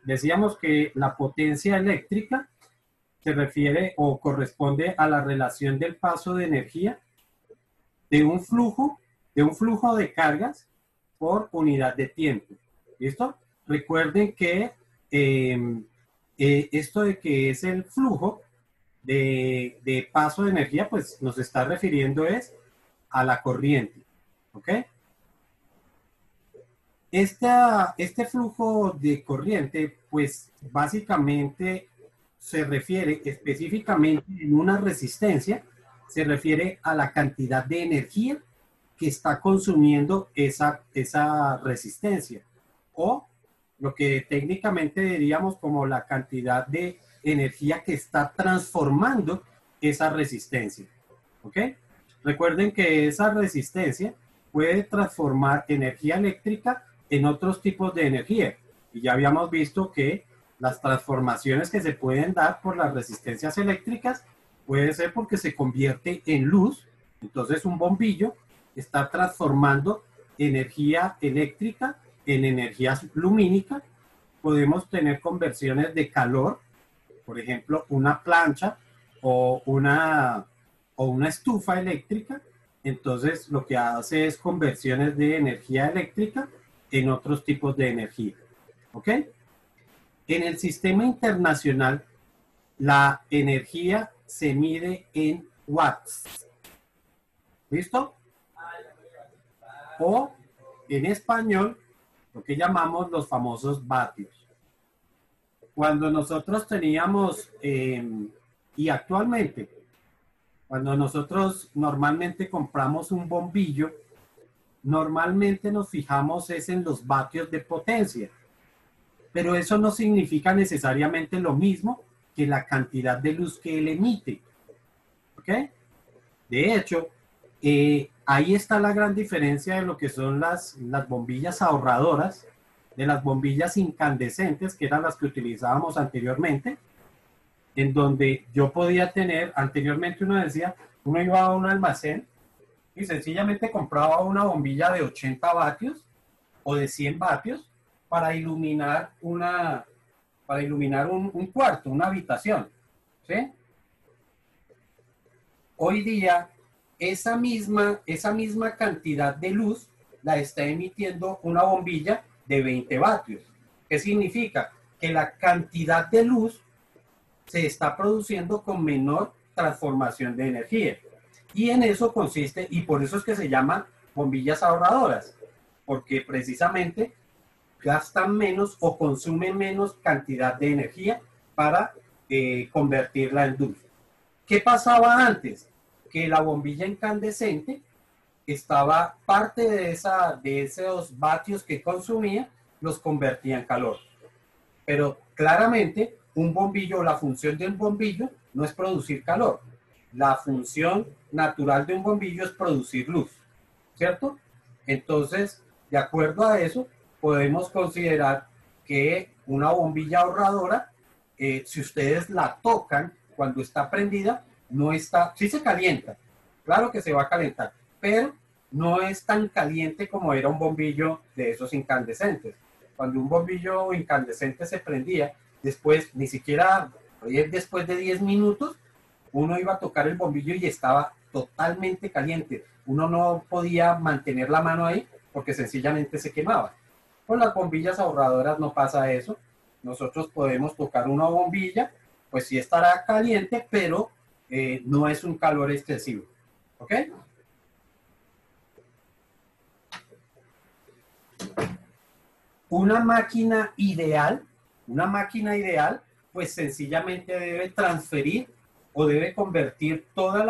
Decíamos que la potencia eléctrica se refiere o corresponde a la relación del paso de energía de un flujo de cargas por unidad de tiempo. ¿Listo? Recuerden que esto de que es el flujo de paso de energía, pues nos está refiriendo es a la corriente. ¿Ok? Este flujo de corriente, pues básicamente se refiere específicamente en una resistencia, se refiere a la cantidad de energía que está consumiendo esa resistencia, o lo que técnicamente diríamos como la cantidad de energía que está transformando esa resistencia. ¿Ok? Recuerden que esa resistencia puede transformar energía eléctrica en otros tipos de energía. Y ya habíamos visto que las transformaciones que se pueden dar por las resistencias eléctricas puede ser porque se convierte en luz. Entonces un bombillo está transformando energía eléctrica en energía lumínica. Podemos tener conversiones de calor, por ejemplo, una plancha o una estufa eléctrica. Entonces lo que hace es conversiones de energía eléctrica en otros tipos de energía. ¿Ok? En el sistema internacional, la energía se mide en watts. ¿Listo? O en español, lo que llamamos los famosos vatios. Cuando nosotros teníamos, y actualmente, cuando nosotros normalmente compramos un bombillo, normalmente nos fijamos es en los vatios de potencia, pero eso no significa necesariamente lo mismo que la cantidad de luz que él emite. ¿Ok? De hecho, ahí está la gran diferencia de lo que son las bombillas ahorradoras, de las bombillas incandescentes, que eran las que utilizábamos anteriormente, en donde yo podía tener, anteriormente uno iba a un almacén y sencillamente compraba una bombilla de 80 vatios o de 100 vatios para iluminar un cuarto, una habitación. ¿Sí? Hoy día, esa misma cantidad de luz la está emitiendo una bombilla de 20 vatios. ¿Qué significa? Que la cantidad de luz se está produciendo con menor transformación de energía. Y en eso consiste, y por eso es que se llaman bombillas ahorradoras, porque precisamente gastan menos o consumen menos cantidad de energía para convertirla en luz. ¿Qué pasaba antes? Que la bombilla incandescente estaba parte de esos vatios que consumía, los convertía en calor. Pero claramente un bombillo, la función de un bombillo no es producir calor. La función natural de un bombillo es producir luz, ¿cierto? Entonces, de acuerdo a eso, podemos considerar que una bombilla ahorradora, si ustedes la tocan cuando está prendida, no está, sí se calienta, claro que se va a calentar, pero no es tan caliente como era un bombillo de esos incandescentes. Cuando un bombillo incandescente se prendía, después, ni siquiera después de 10 minutos, uno iba a tocar el bombillo y estaba totalmente caliente. Uno no podía mantener la mano ahí porque sencillamente se quemaba. Con las bombillas ahorradoras no pasa eso. Nosotros podemos tocar una bombilla, pues sí estará caliente, pero no es un calor excesivo. ¿Ok? Una máquina ideal, pues sencillamente debe transferir o debe convertir toda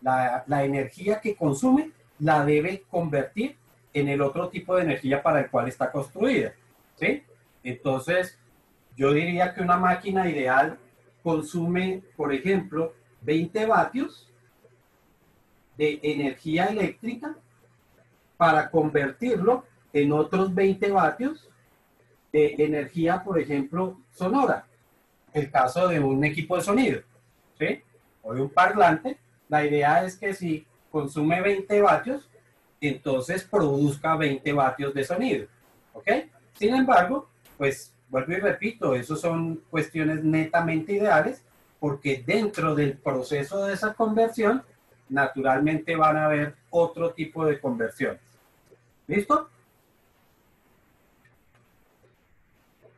la energía que consume, la debe convertir en el otro tipo de energía para el cual está construida. ¿Sí? Entonces, yo diría que una máquina ideal consume, por ejemplo, 20 vatios de energía eléctrica para convertirlo en otros 20 vatios de energía, por ejemplo, sonora. El caso de un equipo de sonido, ¿sí? O de un parlante, la idea es que si consume 20 vatios, entonces produzca 20 vatios de sonido, ¿ok? Sin embargo, pues vuelvo y repito, eso son cuestiones netamente ideales, porque dentro del proceso de esa conversión, naturalmente van a haber otro tipo de conversiones. ¿Listo?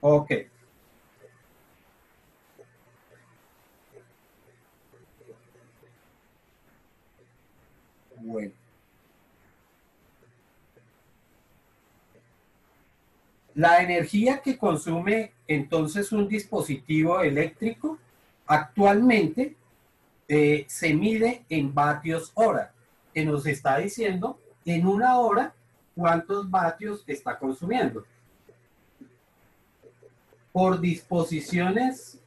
Ok. Bueno. La energía que consume entonces un dispositivo eléctrico actualmente se mide en vatios hora, que nos está diciendo en una hora cuántos vatios está consumiendo. Por disposiciones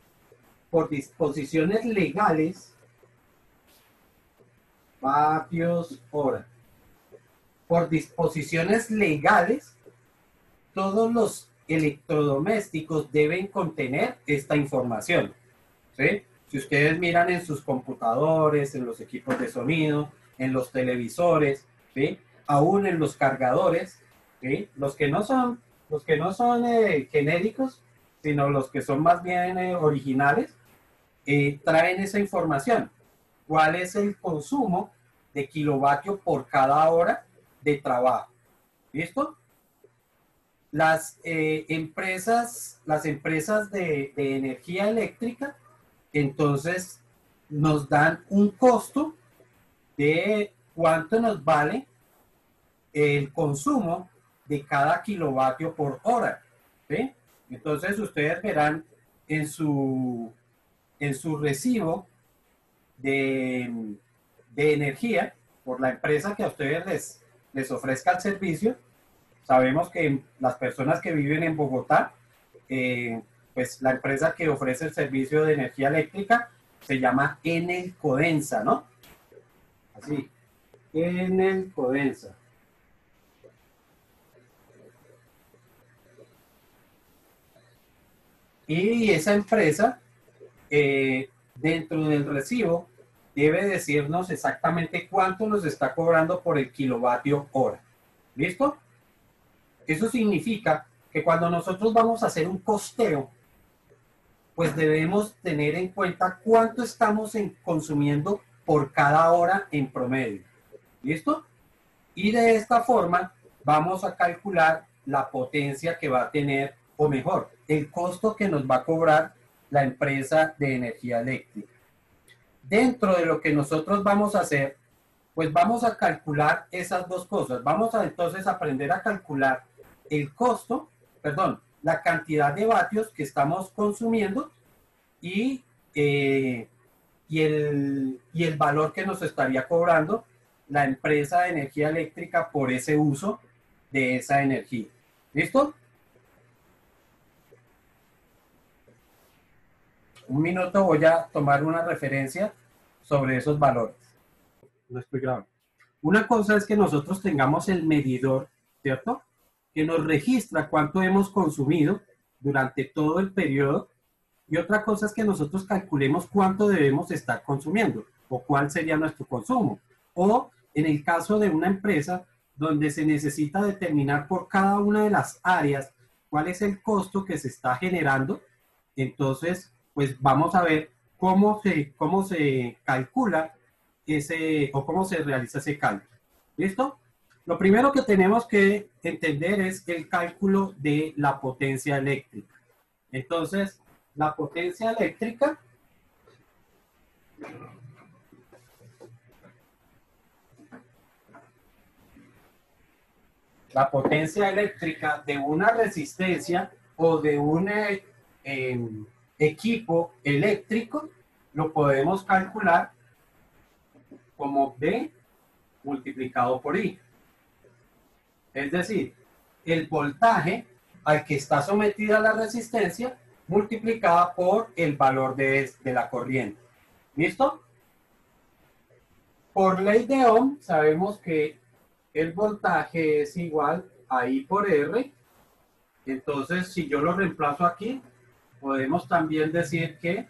legales, vatios hora. Por disposiciones legales, todos los electrodomésticos deben contener esta información, ¿sí? Si ustedes miran en sus computadores, en los equipos de sonido, en los televisores, ¿sí? Aún en los cargadores, ¿sí? Los que no son genéricos, sino los que son más bien originales, traen esa información. ¿Cuál es el consumo de kilovatio por cada hora de trabajo? ¿Listo? Las empresas de energía eléctrica, entonces nos dan un costo de cuánto nos vale el consumo de cada kilovatio por hora, ¿sí? Entonces ustedes verán en su recibo de energía por la empresa que a ustedes les ofrezca el servicio. Sabemos que las personas que viven en Bogotá, pues la empresa que ofrece el servicio de energía eléctrica se llama Enel Codensa, ¿no? Así, Enel Codensa. Y esa empresa, dentro del recibo, debe decirnos exactamente cuánto nos está cobrando por el kilovatio hora. ¿Listo? Eso significa que cuando nosotros vamos a hacer un costeo, pues debemos tener en cuenta cuánto estamos consumiendo por cada hora en promedio. ¿Listo? Y de esta forma vamos a calcular la potencia que va a tener, o mejor, el costo que nos va a cobrar la empresa de energía eléctrica. Dentro de lo que nosotros vamos a hacer, pues vamos a calcular esas dos cosas. Vamos a entonces aprender a calcular el costo, perdón, la cantidad de vatios que estamos consumiendo y, y el valor que nos estaría cobrando la empresa de energía eléctrica por ese uso de esa energía. ¿Listo? Un minuto, voy a tomar una referencia sobre esos valores. No estoy grabando. Una cosa es que nosotros tengamos el medidor, ¿cierto? Que nos registra cuánto hemos consumido durante todo el periodo. Y otra cosa es que nosotros calculemos cuánto debemos estar consumiendo o cuál sería nuestro consumo. O en el caso de una empresa donde se necesita determinar por cada una de las áreas cuál es el costo que se está generando, entonces pues vamos a ver cómo se calcula ese o cómo se realiza ese cálculo. ¿Listo? Lo primero que tenemos que entender es el cálculo de la potencia eléctrica. Entonces, la potencia eléctrica de una resistencia o de un equipo eléctrico lo podemos calcular como V multiplicado por I. Es decir, el voltaje al que está sometida la resistencia multiplicada por el valor de la corriente. ¿Listo? Por ley de Ohm sabemos que el voltaje es igual a I por R. Entonces, si yo lo reemplazo aquí, podemos también decir que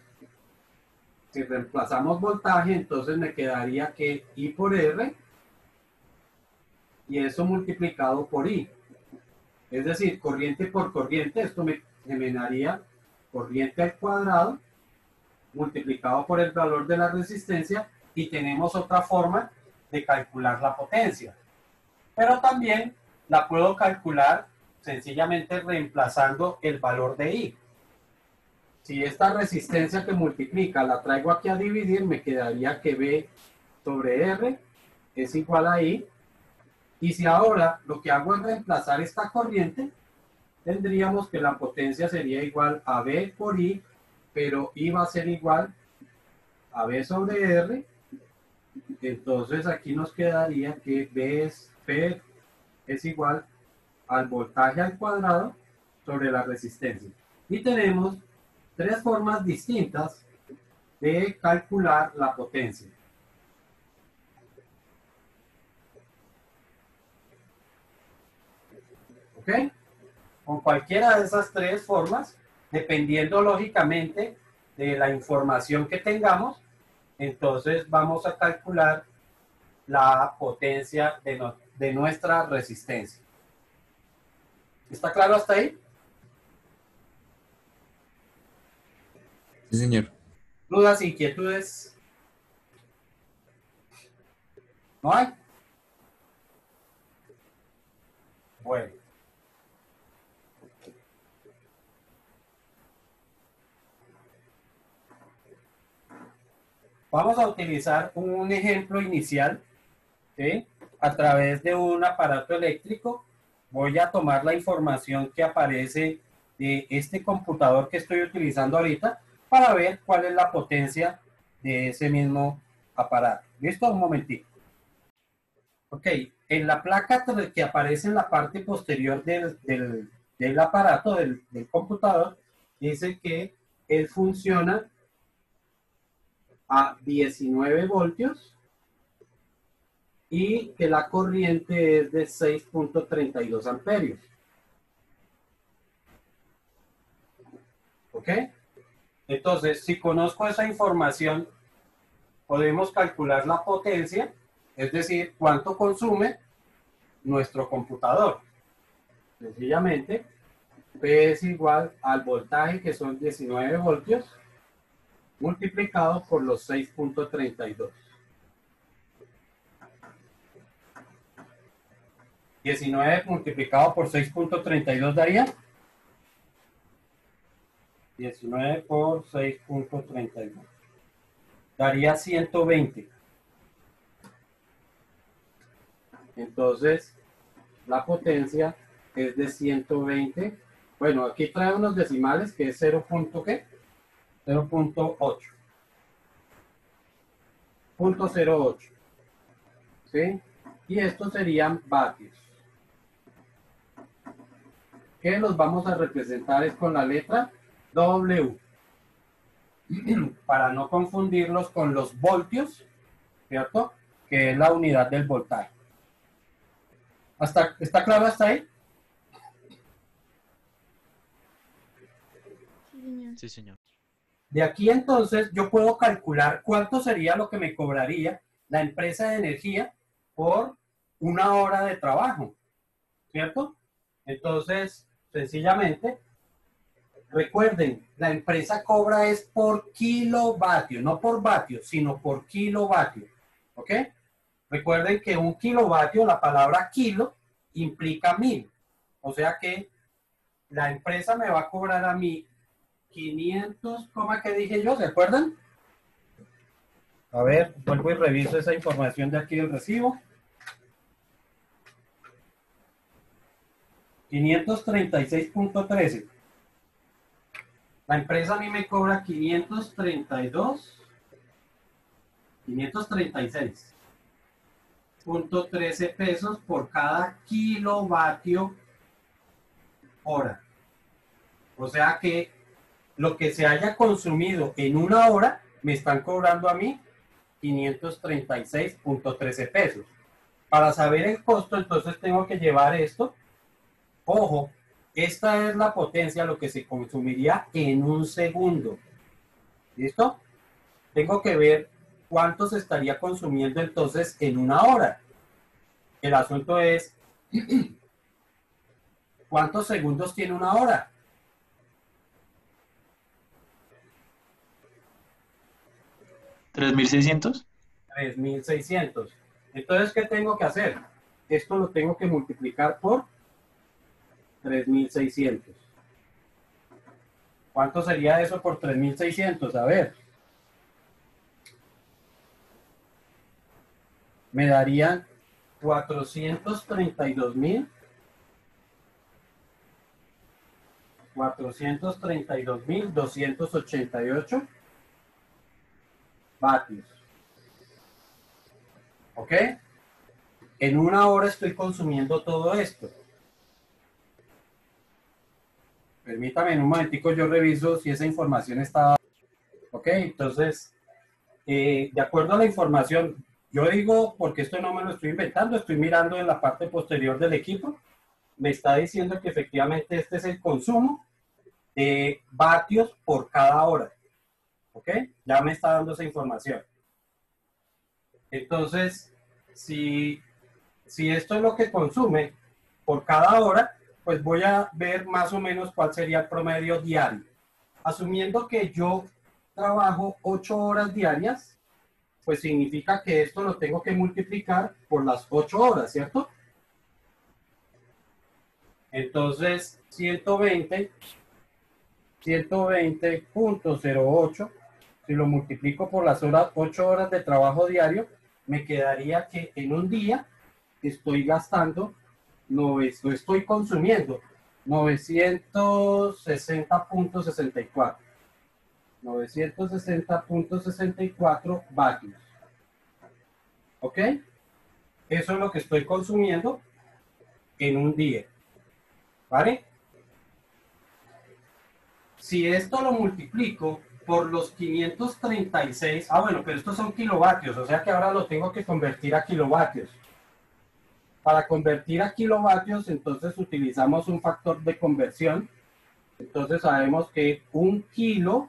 si reemplazamos voltaje, entonces me quedaría que I por R y eso multiplicado por I. Es decir, corriente por corriente, esto me emanaría corriente al cuadrado multiplicado por el valor de la resistencia, y tenemos otra forma de calcular la potencia. Pero también la puedo calcular sencillamente reemplazando el valor de I. Si esta resistencia que multiplica la traigo aquí a dividir, me quedaría que B sobre R es igual a I. Y si ahora lo que hago es reemplazar esta corriente, tendríamos que la potencia sería igual a B por I, pero I va a ser igual a B sobre R. Entonces aquí nos quedaría que B es igual al voltaje al cuadrado sobre la resistencia. Y tenemos tres formas distintas de calcular la potencia. ¿Ok? Con cualquiera de esas tres formas, dependiendo lógicamente de la información que tengamos, entonces vamos a calcular la potencia de nuestra resistencia. ¿Está claro hasta ahí? Sí, señor. ¿Dudas, inquietudes? ¿No hay? Bueno. Vamos a utilizar un ejemplo inicial, ¿sí? A través de un aparato eléctrico. Voy a tomar la información que aparece de este computador que estoy utilizando ahorita para ver cuál es la potencia de ese mismo aparato. ¿Listo? Un momentito. Ok, en la placa que aparece en la parte posterior del aparato, del computador, dice que él funciona a 19 voltios y que la corriente es de 6.32 amperios. ¿Ok? Entonces, si conozco esa información, podemos calcular la potencia, es decir, cuánto consume nuestro computador. Sencillamente, P es igual al voltaje, que son 19 voltios, multiplicado por los 6.32. 19 multiplicado por 6.32 daría 19 por 6.32. Daría 120. Entonces, la potencia es de 120. Bueno, aquí trae unos decimales que es 0.8. 0.08. ¿Sí? Y estos serían vatios. Que los vamos a representar es con la letra W. Para no confundirlos con los voltios, ¿cierto? Que es la unidad del voltaje. ¿Está claro hasta ahí? Sí, señor. Sí, señor. De aquí entonces yo puedo calcular cuánto sería lo que me cobraría la empresa de energía por una hora de trabajo, ¿cierto? Entonces, sencillamente, recuerden, la empresa cobra es por kilovatio, no por vatio, sino por kilovatio, ¿ok? Recuerden que un kilovatio, la palabra kilo, implica 1000. O sea que la empresa me va a cobrar a mí 500, ¿cómo que dije yo? ¿Se acuerdan? A ver, vuelvo y reviso esa información de aquí del recibo. 536.13. La empresa a mí me cobra 536.13 pesos por cada kilovatio hora. O sea que lo que se haya consumido en una hora me están cobrando a mí 536.13 pesos. Para saber el costo, entonces tengo que llevar esto. Ojo, esta es la potencia, lo que se consumiría en un segundo. ¿Listo? Tengo que ver cuánto se estaría consumiendo entonces en una hora. El asunto es, ¿cuántos segundos tiene una hora? ¿3600? 3600. Entonces, ¿qué tengo que hacer? Esto lo tengo que multiplicar por 3600. ¿Cuánto sería eso por 3600? A ver. Me darían 432.000. 432.288 vatios. ¿Ok? En una hora estoy consumiendo todo esto. Permítame en un momentico, yo reviso si esa información está. ¿Ok? Entonces, de acuerdo a la información, yo digo, porque esto no me lo estoy inventando, estoy mirando en la parte posterior del equipo, me está diciendo que efectivamente este es el consumo de vatios por cada hora. ¿Ok? Ya me está dando esa información. Entonces, si esto es lo que consume por cada hora, pues voy a ver más o menos cuál sería el promedio diario. Asumiendo que yo trabajo 8 horas diarias, pues significa que esto lo tengo que multiplicar por las 8 horas, ¿cierto? Entonces, 120.08, si lo multiplico por las 8 horas de trabajo diario, me quedaría que en un día estoy gastando, estoy consumiendo 960.64. 960.64 vatios. ¿Ok? Eso es lo que estoy consumiendo en un día. ¿Vale? Si esto lo multiplico por los 536, bueno, pero estos son kilovatios, o sea que ahora lo tengo que convertir a kilovatios. Para convertir a kilovatios, entonces utilizamos un factor de conversión. Entonces sabemos que un kilovatio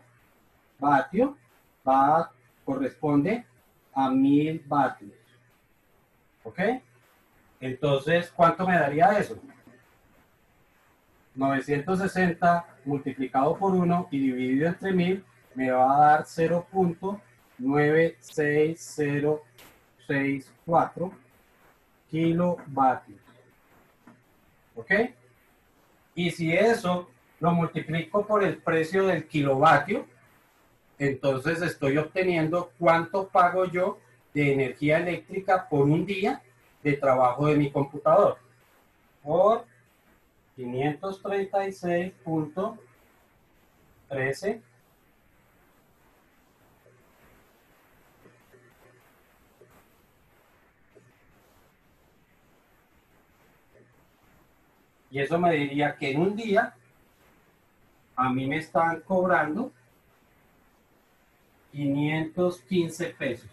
corresponde a 1000 vatios. ¿Ok? Entonces, ¿cuánto me daría eso? 960 multiplicado por 1 y dividido entre 1000 me va a dar 0.96064 kilovatios. ¿Ok? Y si eso lo multiplico por el precio del kilovatio, entonces estoy obteniendo cuánto pago yo de energía eléctrica por un día de trabajo de mi computador. Por 536.13 y eso me diría que en un día a mí me están cobrando 515 pesos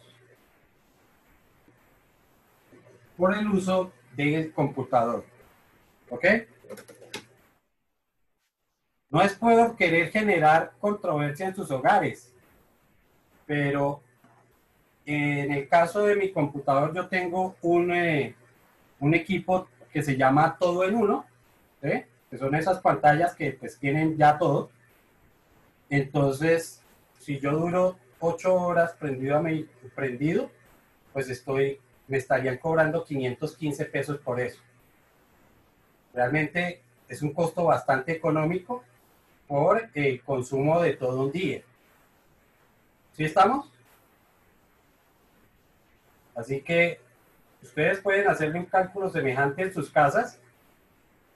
por el uso del computador. ¿Ok? No es por querer generar controversia en sus hogares, pero en el caso de mi computador yo tengo un equipo que se llama Todo en Uno, ¿sí? Que son esas pantallas que pues tienen ya todo. Entonces, si yo duro 8 horas prendido, pues me estarían cobrando 515 pesos por eso. Realmente es un costo bastante económico por el consumo de todo un día. ¿Sí estamos? Así que ustedes pueden hacerle un cálculo semejante en sus casas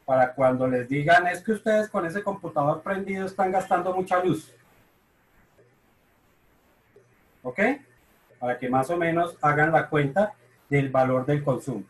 para cuando les digan es que ustedes con ese computador prendido están gastando mucha luz. ¿Ok? Para que más o menos hagan la cuenta del valor del consumo.